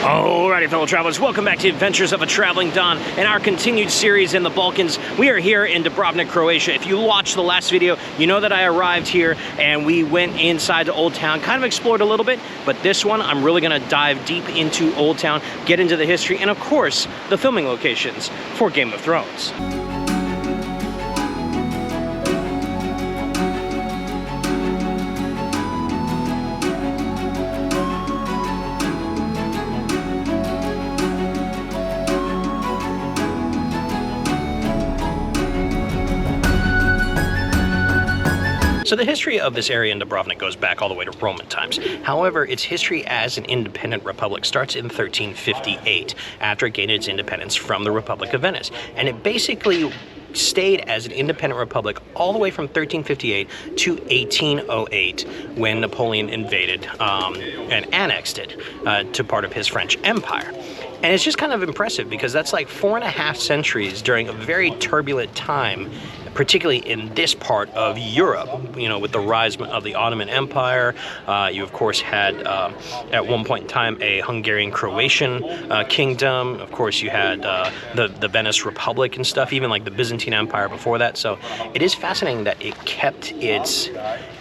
Alrighty, fellow travelers, welcome back to Adventures of a Traveling Don and our continued series in the Balkans. We are here in Dubrovnik, Croatia. If you watched the last video, you know that I arrived here and we went inside the Old Town, kind of explored a little bit, but this one, I'm really gonna dive deep into Old Town, get into the history, and of course, the filming locations for Game of Thrones. So the history of this area in Dubrovnik goes back all the way to Roman times. However, its history as an independent republic starts in 1358, after it gained its independence from the Republic of Venice. And it basically stayed as an independent republic all the way from 1358 to 1808, when Napoleon invaded and annexed it to part of his French Empire. And it's just kind of impressive because that's like 4.5 centuries during a very turbulent time, particularly in this part of Europe, you know, with the rise of the Ottoman Empire. You, of course, had, at one point in time, a Hungarian-Croatian kingdom. Of course, you had the Venice Republic and stuff, even like the Byzantine Empire before that. So it is fascinating that it kept its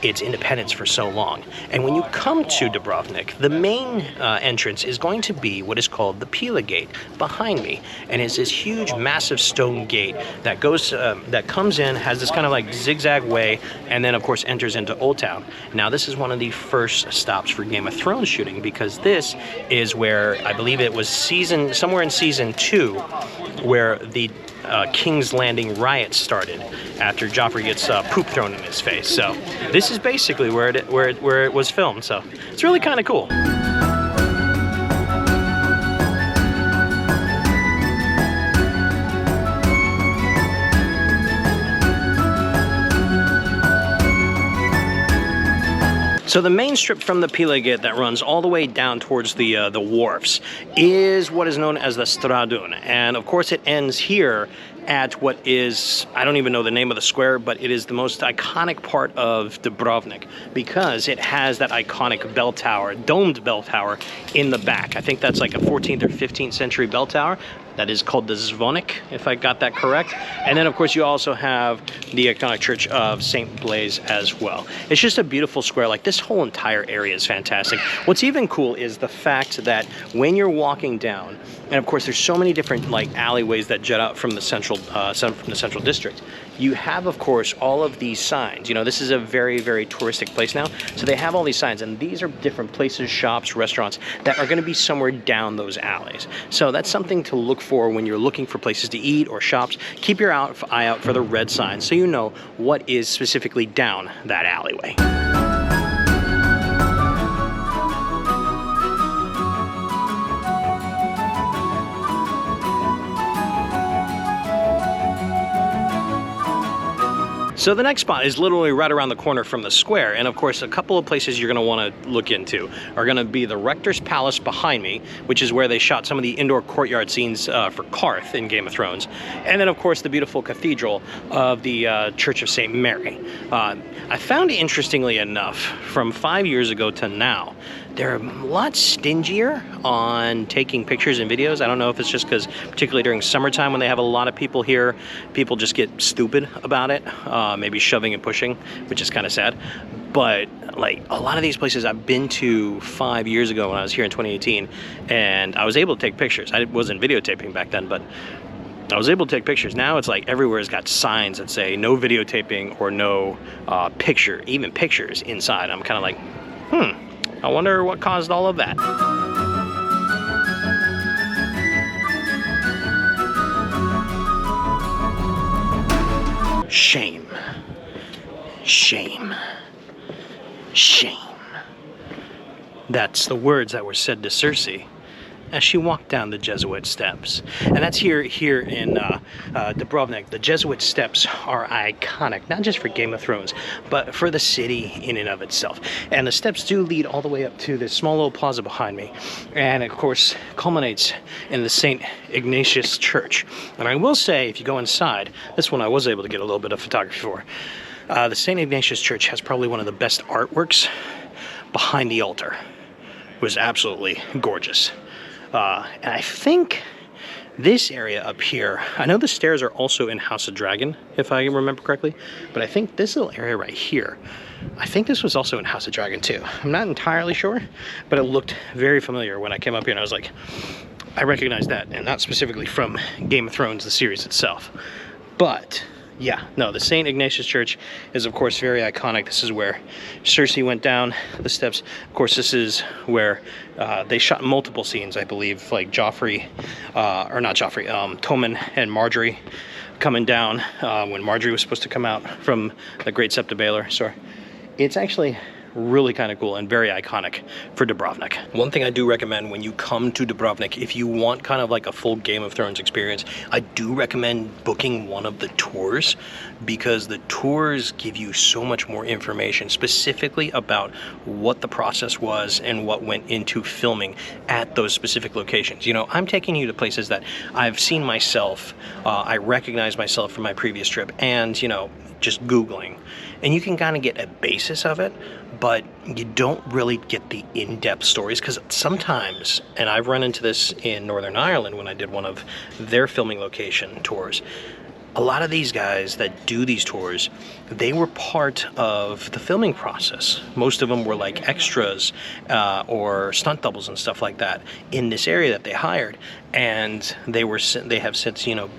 independence for so long. And when you come to Dubrovnik, the main entrance is going to be what is called the Ploce Gate behind me. And it's this huge, massive stone gate that goes, that comes in, has this kind of like zigzag way, and then of course enters into Old Town. Now this is one of the first stops for Game of Thrones shooting, because this is where, I believe it was somewhere in season 2, where the King's Landing riots started after Joffrey gets poop thrown in his face. So this is basically where it was filmed. So it's really kind of cool. So the main strip from the Ploce Gate that runs all the way down towards the wharfs is what is known as the Stradun. And of course it ends here at what is, I don't even know the name of the square, but it is the most iconic part of Dubrovnik because it has that iconic bell tower, domed bell tower in the back. I think that's like a 14th or 15th century bell tower. That is called the Zvonik, if I got that correct. And then, of course, you also have the iconic Church of St. Blaise as well. It's just a beautiful square. Like, this whole entire area is fantastic. What's even cool is the fact that when you're walking down, and of course, there's so many different like alleyways that jet out from the central district. You have, of course, all of these signs. You know, this is a very, very touristic place now. So they have all these signs, and these are different places, shops, restaurants that are going to be somewhere down those alleys. So that's something to look for when you're looking for places to eat or shops. Keep your eye out for the red signs so you know what is specifically down that alleyway. So the next spot is literally right around the corner from the square, and of course a couple of places you're going to want to look into are going to be the Rector's Palace behind me, which is where they shot some of the indoor courtyard scenes for Karth in Game of Thrones, and then of course the beautiful cathedral of the Church of St. Mary. I found, interestingly enough, from 5 years ago to now, they're a lot stingier on taking pictures and videos. I don't know if it's just because, particularly during summertime when they have a lot of people here, people just get stupid about it, maybe shoving and pushing, which is kind of sad. But like a lot of these places I've been to 5 years ago when I was here in 2018, and I was able to take pictures. I wasn't videotaping back then, but I was able to take pictures. Now it's like everywhere's got signs that say no videotaping or no even pictures inside. I'm kind of like, I wonder what caused all of that. Shame. Shame. Shame. That's the words that were said to Cersei as she walked down the Jesuit steps. And that's here in Dubrovnik. The Jesuit steps are iconic, not just for Game of Thrones, but for the city in and of itself. And the steps do lead all the way up to this small little plaza behind me, and of course culminates in the St. Ignatius Church. And I will say, if you go inside, this one I was able to get a little bit of photography for. The St. Ignatius Church has probably one of the best artworks behind the altar. It was absolutely gorgeous. And I think this area up here, I know the stairs are also in House of Dragon, if I remember correctly, but I think this little area right here, I think this was also in House of Dragon too. I'm not entirely sure, but it looked very familiar when I came up here and I was like, I recognize that, and not specifically from Game of Thrones, the series itself. But yeah, no, the St. Ignatius Church is of course very iconic. This is where Cersei went down the steps. Of course, this is where they shot multiple scenes, I believe, like Joffrey, or not Joffrey, Tommen and Marjorie coming down when Marjorie was supposed to come out from the Great Sept of Baelor. So it's actually really kind of cool and very iconic for Dubrovnik. One thing I do recommend when you come to Dubrovnik, if you want kind of like a full Game of Thrones experience, I do recommend booking one of the tours, because the tours give you so much more information specifically about what the process was and what went into filming at those specific locations. You know, I'm taking you to places that I've seen myself, I recognize myself from my previous trip, and you know, just Googling, and you can kind of get a basis of it, but you don't really get the in-depth stories, because sometimes, and I've run into this in Northern Ireland when I did one of their filming location tours, a lot of these guys that do these tours, they were part of the filming process. Most of them were like extras or stunt doubles and stuff like that in this area that they hired, and they have since, you know,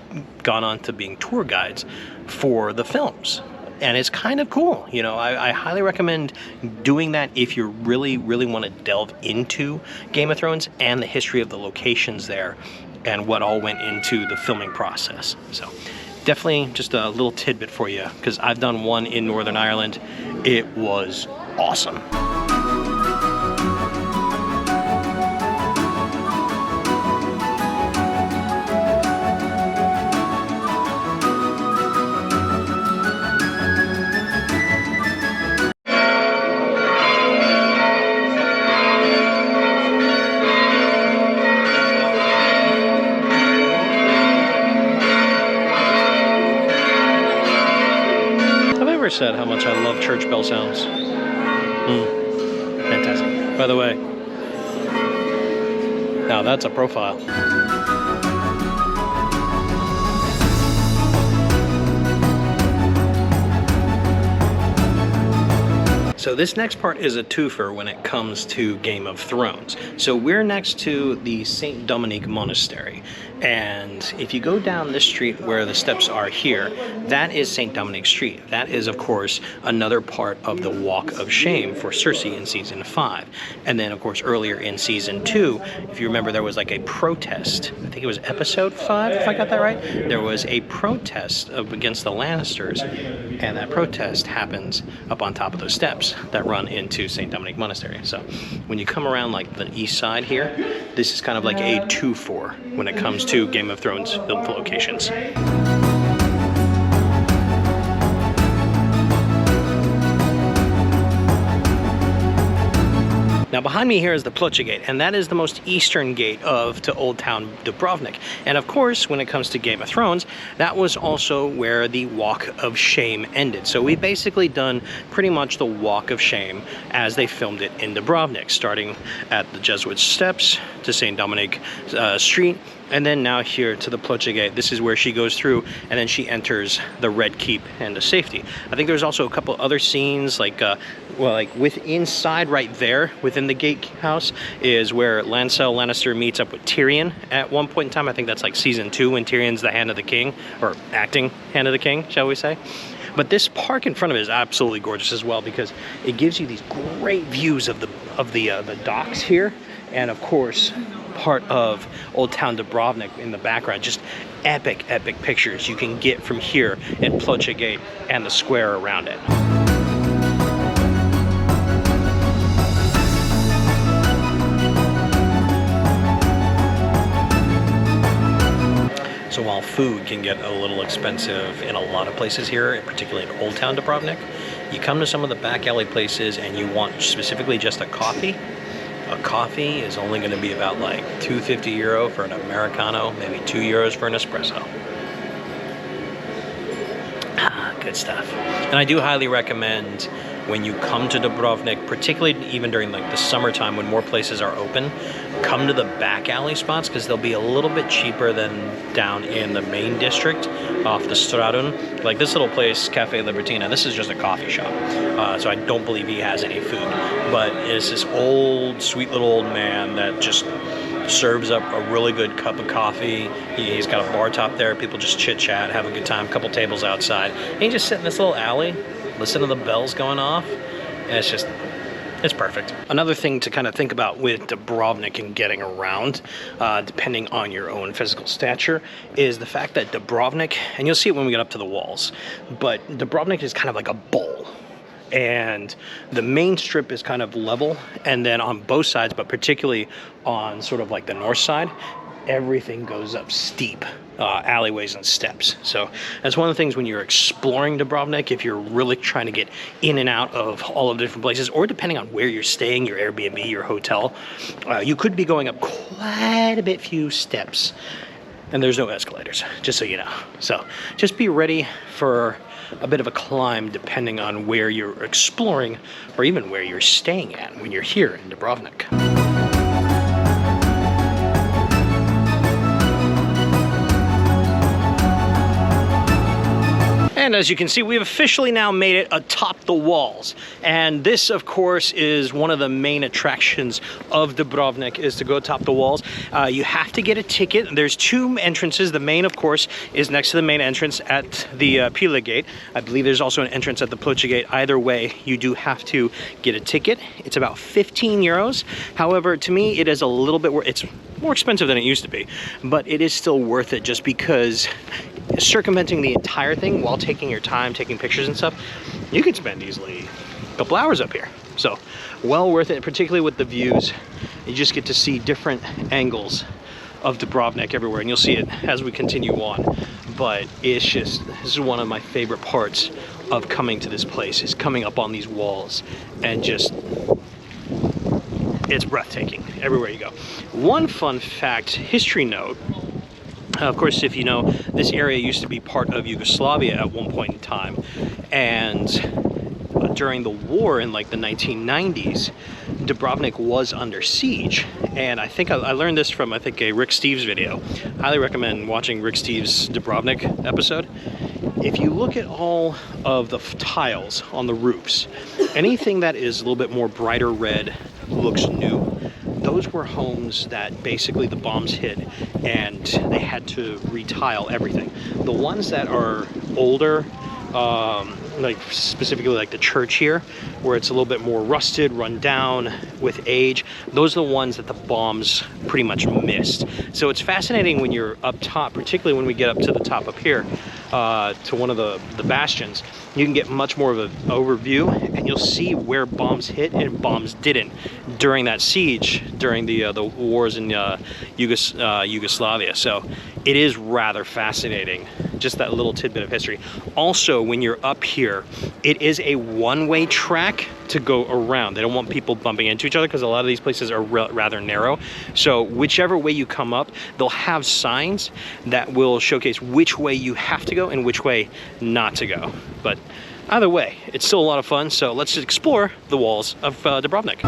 gone on to being tour guides for the films. And it's kind of cool. You know, I highly recommend doing that if you really, really want to delve into Game of Thrones and the history of the locations there and what all went into the filming process. So definitely just a little tidbit for you, because I've done one in Northern Ireland. It was awesome. Said how much I love church bell sounds. Fantastic. By the way, now that's a profile. So this next part is a twofer when it comes to Game of Thrones. So we're next to the St. Dominic Monastery. And if you go down this street where the steps are here, that is St. Dominic Street. That is, of course, another part of the Walk of Shame for Cersei in Season 5. And then, of course, earlier in Season 2, if you remember, there was like a protest. I think it was Episode 5, if I got that right. There was a protest against the Lannisters, and that protest happens up on top of those steps that run into St. Dominic Monastery. So when you come around like the east side here, this is kind of like a 2-4 when it comes to Game of Thrones film locations. Now behind me here is the Ploce Gate, and that is the most eastern gate to Old Town Dubrovnik. And of course, when it comes to Game of Thrones, that was also where the Walk of Shame ended. So we've basically done pretty much the Walk of Shame as they filmed it in Dubrovnik, starting at the Jesuit steps to St. Dominic Street, and then now here to the Ploce Gate. This is where she goes through, and then she enters the Red Keep and the safety. I think there's also a couple other scenes, like inside right there, within the gatehouse, is where Lancel Lannister meets up with Tyrion at one point in time. I think that's like Season 2 when Tyrion's the Hand of the King, or acting Hand of the King, shall we say. But this park in front of it is absolutely gorgeous as well, because it gives you these great views of the docks here, and of course part of Old Town Dubrovnik in the background. Just epic pictures you can get from here at Ploce Gate and the square around it. So while food can get a little expensive in a lot of places here, particularly in Old Town Dubrovnik, you come to some of the back alley places and you want specifically just a coffee. A coffee is only going to be about like €2.50 for an Americano, maybe €2 for an espresso. Good stuff. And I do highly recommend when you come to Dubrovnik, particularly even during like the summertime when more places are open, come to the back alley spots because they'll be a little bit cheaper than down in the main district off the Stradun. Like this little place, Cafe Libertina, this is just a coffee shop. So I don't believe he has any food, but it's this old, sweet little old man that just serves up a really good cup of coffee. He's got a bar top there. People just chit chat, have a good time, a couple tables outside. And you just sit in this little alley, listen to the bells going off, and it's perfect. Another thing to kind of think about with Dubrovnik and getting around, depending on your own physical stature, is the fact that Dubrovnik, and you'll see it when we get up to the walls, but Dubrovnik is kind of like a bowl. And the main strip is kind of level, and then on both sides, but particularly on sort of like the north side, everything goes up steep alleyways and steps. So that's one of the things when you're exploring Dubrovnik, if you're really trying to get in and out of all of the different places, or depending on where you're staying, your Airbnb, your hotel, you could be going up quite a bit few steps, and there's no escalators, just so you know. So just be ready for a bit of a climb depending on where you're exploring or even where you're staying at when you're here in Dubrovnik. And as you can see, we've officially now made it atop the walls. And this, of course, is one of the main attractions of Dubrovnik, is to go atop the walls. You have to get a ticket. There's two entrances. The main, of course, is next to the main entrance at the Ploce Gate. I believe there's also an entrance at the Ploce Gate. Either way, you do have to get a ticket. It's about 15 euros. However, to me, it is a little bit it's more expensive than it used to be, but it is still worth it just because circumventing the entire thing while taking your time, taking pictures and stuff, you could spend easily a couple hours up here. So well worth it, particularly with the views. You just get to see different angles of Dubrovnik everywhere, and you'll see it as we continue on. But it's just, this is one of my favorite parts of coming to this place, is coming up on these walls and just, it's breathtaking everywhere you go. One fun fact, history note, of course, if you know, this area used to be part of Yugoslavia at one point in time, and during the war in like the 1990s, Dubrovnik was under siege. And I think I learned this from, I think, a Rick Steves video. Highly recommend watching Rick Steves' Dubrovnik episode. If you look at all of the tiles on the roofs, anything that is a little bit more brighter red looks new. Those were homes that basically the bombs hit and they had to retile everything. The ones that are older, like specifically like the church here, where it's a little bit more rusted, run down with age, those are the ones that the bombs pretty much missed. So it's fascinating when you're up top, particularly when we get up to the top up here, to one of the bastions. You can get much more of an overview, and you'll see where bombs hit and bombs didn't during that siege, during the wars in Yugoslavia. So it is rather fascinating, just that little tidbit of history. Also, when you're up here, it is a one-way track to go around. They don't want people bumping into each other because a lot of these places are rather narrow. So whichever way you come up, they'll have signs that will showcase which way you have to go and which way not to go. But either way, it's still a lot of fun. So let's explore the walls of Dubrovnik.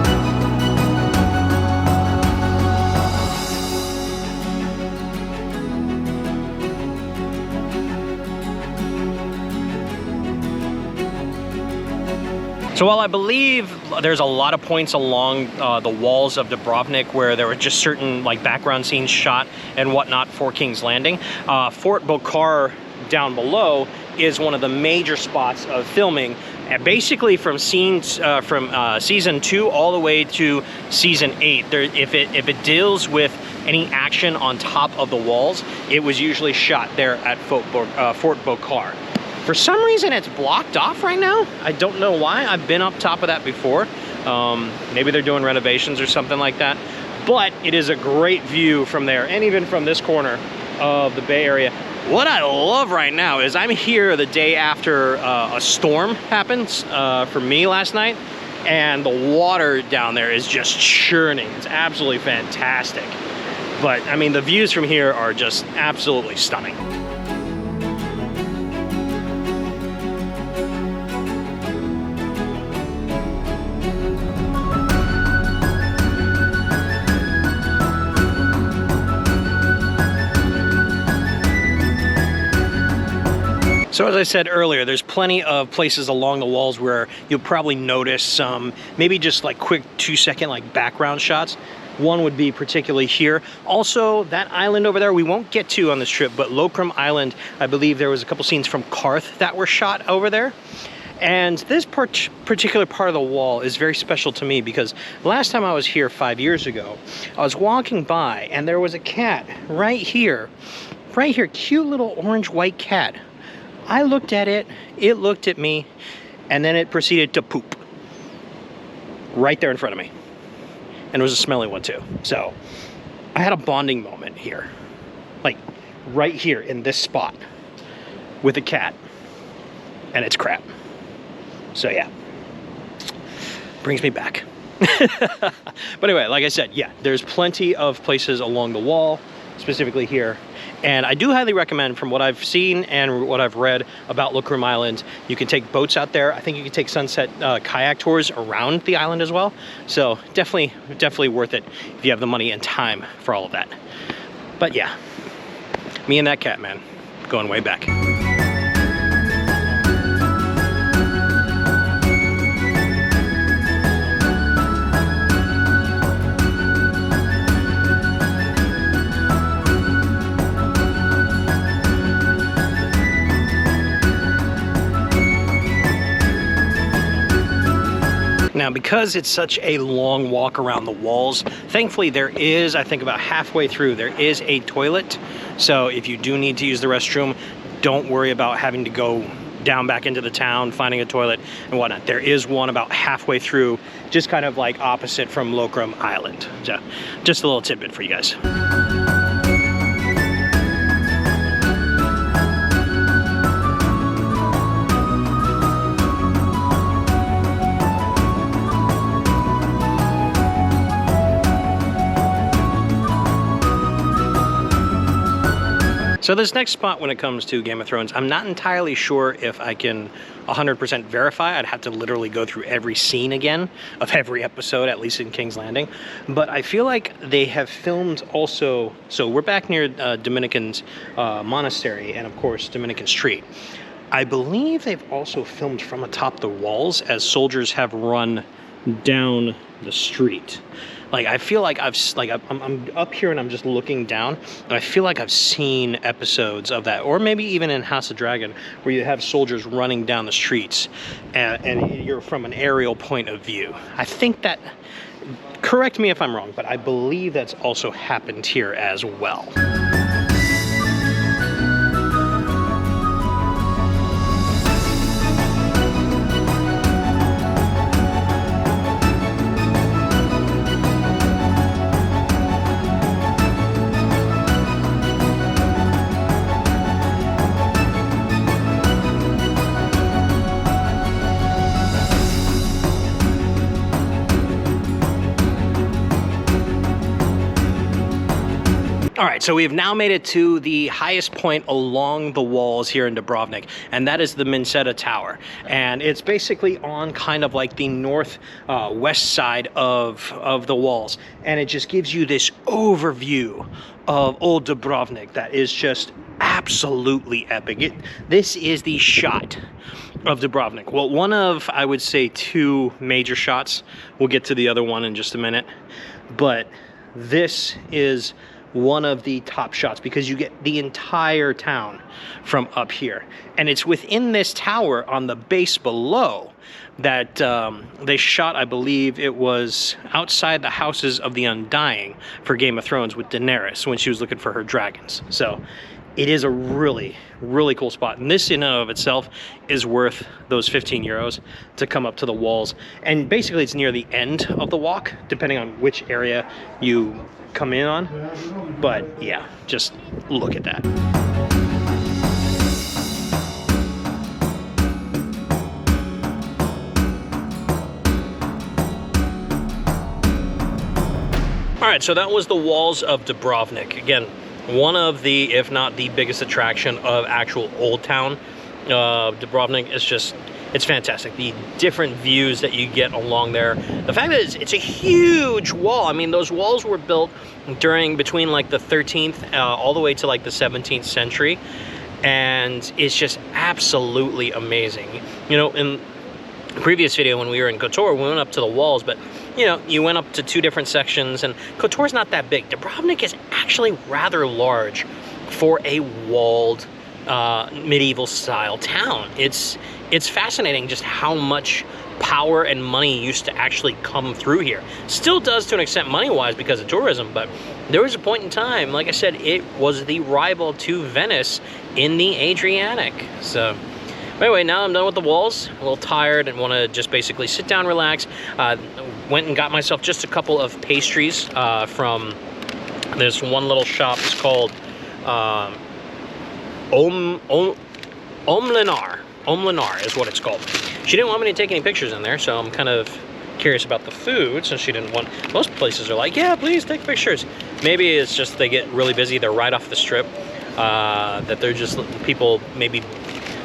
So while I believe there's a lot of points along the walls of Dubrovnik where there were just certain like background scenes shot and whatnot for King's Landing, Fort Bokar down below is one of the major spots of filming. And basically from scenes from season 2 all the way to season 8, if it deals with any action on top of the walls, it was usually shot there at Fort Bokar. For some reason, it's blocked off right now. I don't know why. I've been up top of that before. Maybe they're doing renovations or something like that. But it is a great view from there, and even from this corner of the Bay Area. What I love right now is I'm here the day after a storm happened for me last night, and the water down there is just churning. It's absolutely fantastic. But I mean, the views from here are just absolutely stunning. So as I said earlier, there's plenty of places along the walls where you'll probably notice some, maybe just like quick 2-second like background shots. One would be particularly here. Also, that island over there we won't get to on this trip, but Lokrum Island, I believe there was a couple scenes from Karth that were shot over there. And this particular part of the wall is very special to me because last time I was here 5 years ago, I was walking by and there was a cat right here, cute little orange-white cat. I looked at it, it looked at me, and then it proceeded to poop right there in front of me. And it was a smelly one too. So I had a bonding moment here, like right here in this spot with a cat and its crap. So yeah, brings me back. But anyway, like I said, yeah, there's plenty of places along the wall, specifically here. And I do highly recommend, from what I've seen and what I've read about Lokrum Island, you can take boats out there. I think you can take sunset kayak tours around the island as well. So definitely worth it if you have the money and time for all of that. But yeah, me and that cat, man, going way back. Now, because it's such a long walk around the walls, thankfully there is, I think about halfway through, there is a toilet. So if you do need to use the restroom, don't worry about having to go down back into the town, finding a toilet and whatnot. There is one about halfway through, just kind of like opposite from Lokrum Island. So just a little tidbit for you guys. So this next spot, when it comes to Game of Thrones, I'm not entirely sure if I can 100% verify. I'd have to literally go through every scene again of every episode, at least in King's Landing. But I feel like they have filmed also, so we're back near Dominican's monastery and of course Dominican Street. I believe they've also filmed from atop the walls as soldiers have run down the street. Like, I feel like I'm up here and I'm just looking down, and I feel like I've seen episodes of that, or maybe even in House of Dragon, where you have soldiers running down the streets, and you're from an aerial point of view. I think that, correct me if I'm wrong, but I believe that's also happened here as well. All right, so we have now made it to the highest point along the walls here in Dubrovnik, and that is the Minceta Tower. And it's basically on kind of like the northwest side of the walls. And it just gives you this overview of old Dubrovnik that is just absolutely epic. This is the shot of Dubrovnik. Well, one of, I would say, two major shots. We'll get to the other one in just a minute. But this is one of the top shots because you get the entire town from up here. And it's within this tower on the base below that they shot, I believe it was outside the Houses of the Undying for Game of Thrones with Daenerys when she was looking for her dragons. So it is a really, really cool spot. And this in and of itself is worth those 15 euros to come up to the walls. And basically it's near the end of the walk, depending on which area you come in on. But yeah, just look at that. All right, so that was the walls of Dubrovnik. Again, one of the, if not the biggest attraction of actual Old Town Dubrovnik. Is just, it's fantastic. The different views that you get along there. The fact that it's a huge wall. I mean, those walls were built between like the 13th all the way to like the 17th century. and it's just absolutely amazing. You know, in the previous video when we were in Kotor, we went up to the walls, but you know, you went up to 2 different sections, and Kotor's not that big. Dubrovnik is actually rather large for a walled medieval style town. It's fascinating just how much power and money used to actually come through here. Still does to an extent money-wise because of tourism, but there was a point in time, like I said, it was the rival to Venice in the Adriatic. So anyway, now I'm done with the walls, a little tired and want to just basically sit down, relax. Went and got myself just a couple of pastries from this one little shop. It's called Omlenar. Omlenar is what it's called. She didn't want me to take any pictures in there, so I'm kind of curious about the food, since she didn't want. Most places are like, yeah, please take pictures. Maybe it's just they get really busy, they're right off the strip, that they're just, people maybe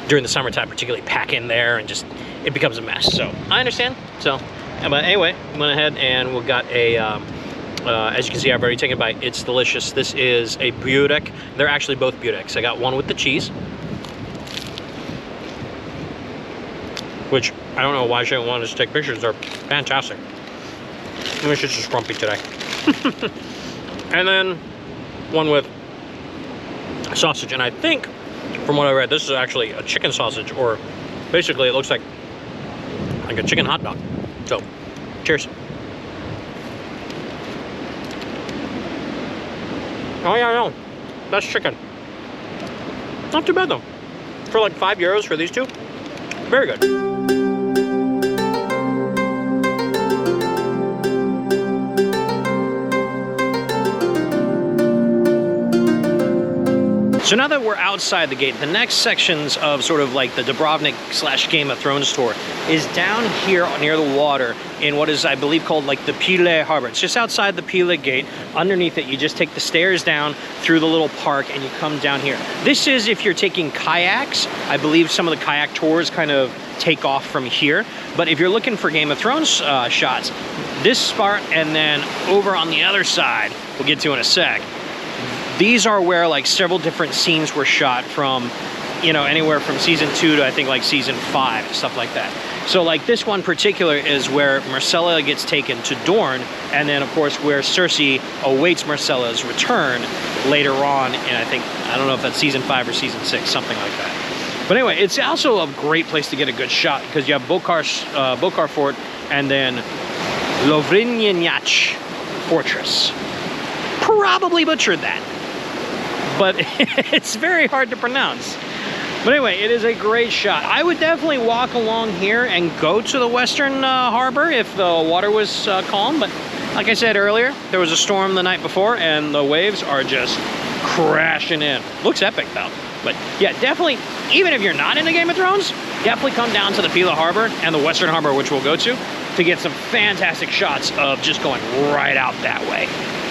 during the summertime particularly pack in there and just, it becomes a mess. So I understand. So, but anyway, went ahead and we got a, as you can see, I've already taken a bite. It's delicious. This is a burek. They're actually both bureks. I got one with the cheese, which I don't know why she didn't want us to take pictures. They're fantastic. Maybe she's just grumpy today. And then one with sausage. And I think, from what I read, this is actually a chicken sausage, or basically it looks like a chicken hot dog. So, cheers. Oh yeah, no, that's chicken. Not too bad though. For like €5 for these two, very good. So now that we're outside the gate, the next sections of sort of like the Dubrovnik / Game of Thrones tour is down here near the water in what is, I believe, called like the Ploce Harbor. It's just outside the Ploce Gate. Underneath it, you just take the stairs down through the little park and you come down here. This is if you're taking kayaks. I believe some of the kayak tours kind of take off from here. But if you're looking for Game of Thrones shots, this spot and then over on the other side, we'll get to in a sec. These are where like several different scenes were shot from, you know, anywhere from season 2 to I think like season 5 and stuff like that. So like this one particular is where Myrcella gets taken to Dorne, and then of course where Cersei awaits Myrcella's return later on in, I think, I don't know if that's season 5 or season 6, something like that. But anyway, it's also a great place to get a good shot because you have Bokar Fort and then Lovrijenac Fortress. Probably butchered that, but it's very hard to pronounce. But anyway, it is a great shot. I would definitely walk along here and go to the western harbor if the water was calm, but like I said earlier, there was a storm the night before and the waves are just crashing in. Looks epic though. But yeah, definitely, even if you're not into Game of Thrones, definitely come down to the Ploce Harbor and the western harbor, which we'll go to get some fantastic shots of just going right out that way.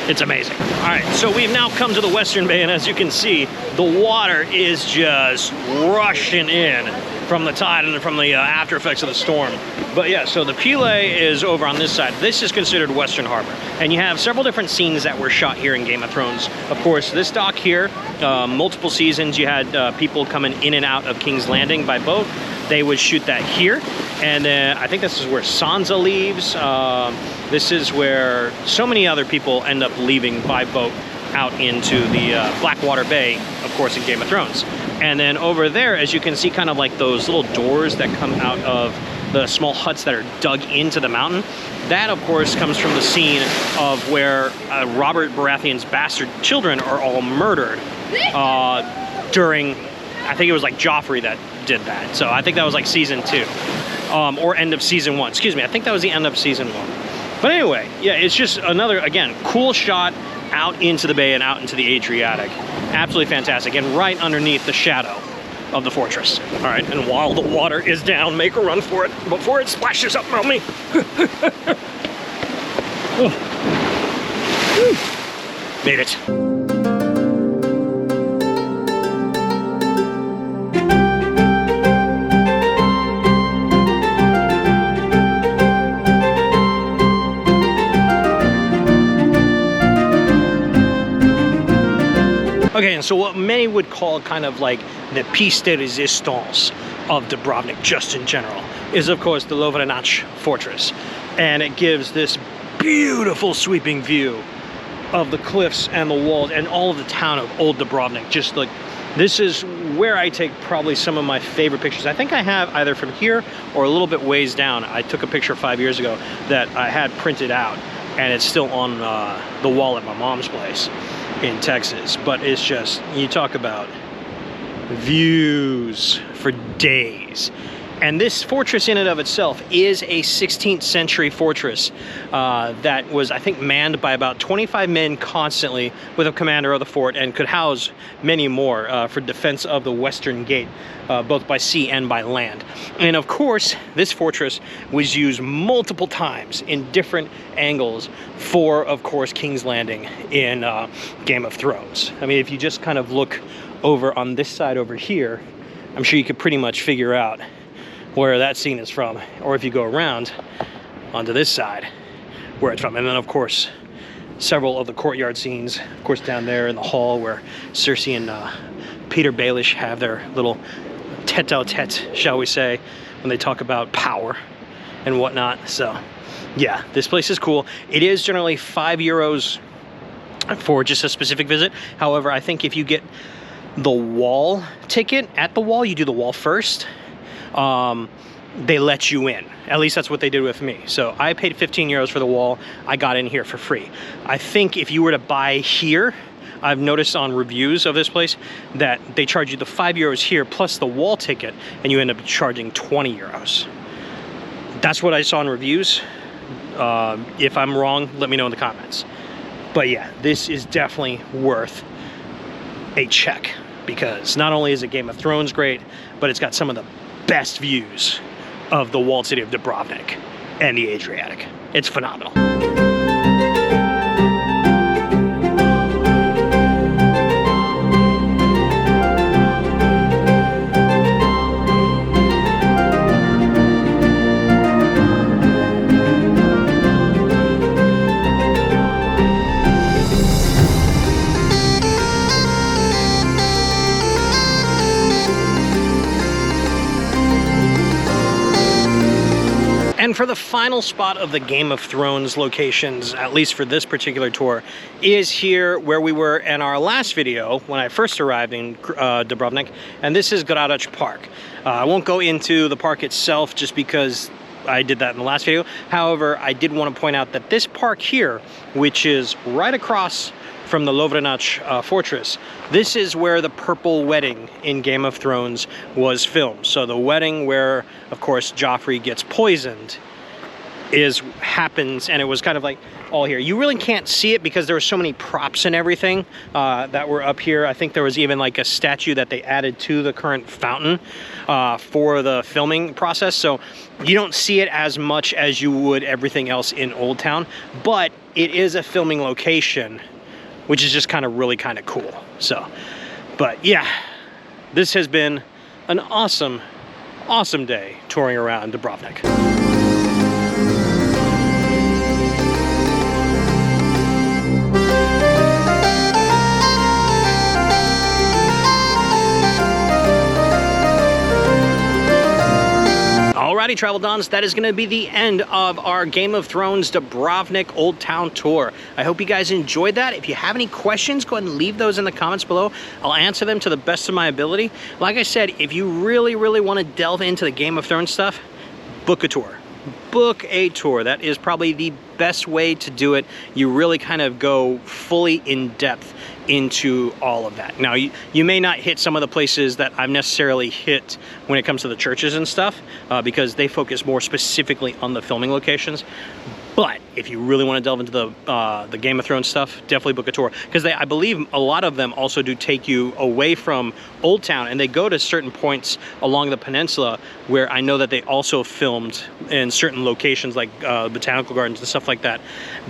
It's amazing. All right, so we've now come to the Western Bay, and as you can see, the water is just rushing in from the tide and from the after effects of the storm. But yeah, so the Ploce is over on this side. This is considered Western Harbor. And you have several different scenes that were shot here in Game of Thrones. Of course, this dock here, multiple seasons, you had people coming in and out of King's Landing by boat. They would shoot that here. And then I think this is where Sansa leaves. This is where so many other people end up leaving by boat out into the Blackwater Bay, of course, in Game of Thrones. And then over there, as you can see, kind of like those little doors that come out of the small huts that are dug into the mountain. That, of course, comes from the scene of where Robert Baratheon's bastard children are all murdered during, I think it was like Joffrey that did that. So I think that was like season 2. Or end of season 1. Excuse me, I think that was the end of season 1. But anyway, yeah, it's just another, again, cool shot out into the bay and out into the Adriatic. Absolutely fantastic, and right underneath the shadow of the fortress. All right, and while the water is down, make a run for it before it splashes up on me. Made it. Okay, and so what many would call kind of like the piece de resistance of Dubrovnik, just in general, is of course the Lovrijenac Fortress. And it gives this beautiful sweeping view of the cliffs and the walls and all of the town of Old Dubrovnik. Just like, this is where I take probably some of my favorite pictures. I think I have either from here or a little bit ways down. I took a picture 5 years ago that I had printed out, and it's still on the wall at my mom's place in Texas. But it's just, you talk about views for days. And this fortress in and of itself is a 16th century fortress that was, I think, manned by about 25 men constantly with a commander of the fort, and could house many more for defense of the Western Gate, both by sea and by land. And of course, this fortress was used multiple times in different angles for, of course, King's Landing in Game of Thrones. I mean, if you just kind of look over on this side over here, I'm sure you could pretty much figure out where that scene is from, or if you go around onto this side, where it's from. And then of course several of the courtyard scenes, of course down there in the hall where Cersei and Peter Baelish have their little tete-a-tete, shall we say, when they talk about power and whatnot. So yeah, this place is cool. It is generally €5 for just a specific visit. However, I think if you get the wall ticket at the wall, you do the wall first, they let you in. At least that's what they did with me. So I paid €15 for the wall. I got in here for free. I think if you were to buy here, I've noticed on reviews of this place that they charge you the €5 here plus the wall ticket, and you end up charging €20. That's what I saw in reviews. If I'm wrong, let me know in the comments. But yeah, this is definitely worth a check, because not only is it Game of Thrones great, but it's got some of the best views of the walled city of Dubrovnik and the Adriatic. It's phenomenal. And for the final spot of the Game of Thrones locations, at least for this particular tour, is here where we were in our last video when I first arrived in Dubrovnik, and this is Gradac Park. I won't go into the park itself just because I did that in the last video. However, I did want to point out that this park here, which is right across from the Lovrijenac Fortress, this is where the Purple Wedding in Game of Thrones was filmed. So the wedding where, of course, Joffrey gets poisoned happens, and it was kind of like all here. You really can't see it because there were so many props and everything that were up here. I think there was even like a statue that they added to the current fountain for the filming process. So you don't see it as much as you would everything else in Old Town, but it is a filming location, which is just kind of really kind of cool. So, but yeah, this has been an awesome, awesome day touring around Dubrovnik. Alrighty, Travel Dons, that is going to be the end of our Game of Thrones Dubrovnik Old Town tour. I hope you guys enjoyed that. If you have any questions, go ahead and leave those in the comments below. I'll answer them to the best of my ability. Like I said, if you really, really want to delve into the Game of Thrones stuff, book a tour. Book a tour. That is probably the best way to do it. You really kind of go fully in depth into all of that. Now, you may not hit some of the places that I've necessarily hit when it comes to the churches and stuff, because they focus more specifically on the filming locations. But if you really want to delve into the Game of Thrones stuff, definitely book a tour, because I believe a lot of them also do take you away from Old Town, and they go to certain points along the peninsula where I know that they also filmed in certain locations like botanical gardens and stuff like that,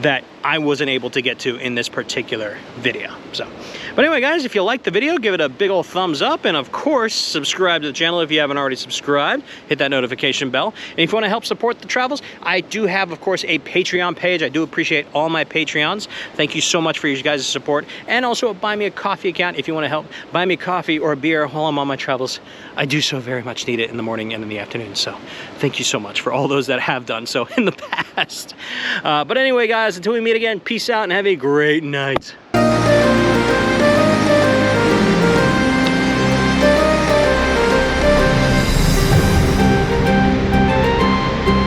that I wasn't able to get to in this particular video. So, but anyway, guys, if you liked the video, give it a big old thumbs up, and of course, subscribe to the channel if you haven't already subscribed. Hit that notification bell. And if you want to help support the travels, I do have, of course, a Patreon page. I do appreciate all my Patreons. Thank you so much for your guys' support. And also a Buy Me a Coffee account if you want to help buy me coffee or a beer while I'm on my travels. I do so very much need it in the morning and in the afternoon. So thank you so much for all those that have done so in the past. But anyway, guys, until we meet again, peace out and have a great night.